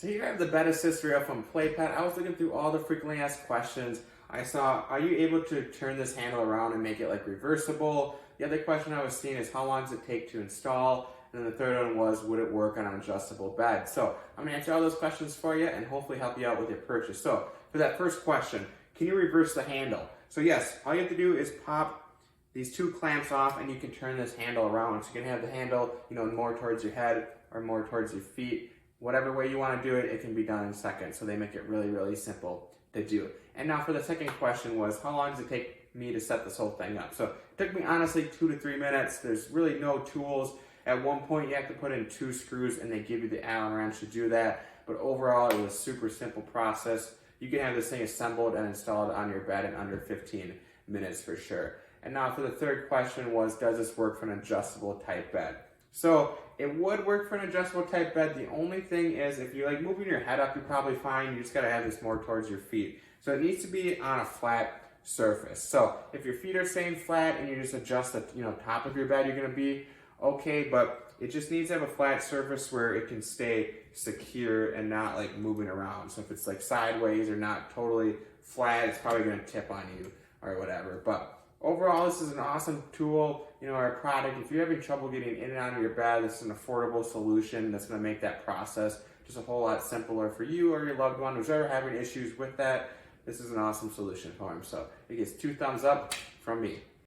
So here I have the bed assist rail from Plepet. I was looking through all the frequently asked questions. I saw, are you able to turn this handle around and make it like reversible? The other question I was seeing is how long does it take to install? And then the third one was, would it work on an adjustable bed? So I'm gonna answer all those questions for you and hopefully help you out with your purchase. So for that first question, can you reverse the handle? So yes, all you have to do is pop these two clamps off and you can turn this handle around. So you can have the handle, more towards your head or more towards your feet. Whatever way you want to do it, it can be done in seconds. So they make it really, really simple to do. And now for the second question was, how long does it take me to set this whole thing up? So it took me honestly 2 to 3 minutes. There's really no tools. At one point you have to put in 2 screws and they give you the Allen wrench to do that. But overall it was a super simple process. You can have this thing assembled and installed on your bed in under 15 minutes for sure. And now for the third question was, does this work for an adjustable type bed? So it would work for an adjustable type bed. The only thing is if you're like moving your head up, you're probably fine. You just gotta have this more towards your feet. So it needs to be on a flat surface. So if your feet are staying flat and you just adjust the top of your bed, you're gonna be okay, but it just needs to have a flat surface where it can stay secure and not like moving around. So if it's like sideways or not totally flat, it's probably gonna tip on you or whatever. But overall, this is an awesome tool, or a product. If you're having trouble getting in and out of your bed, this is an affordable solution that's gonna make that process just a whole lot simpler for you or your loved one who's ever having issues with that. This is an awesome solution for them. So it gets 2 thumbs up from me.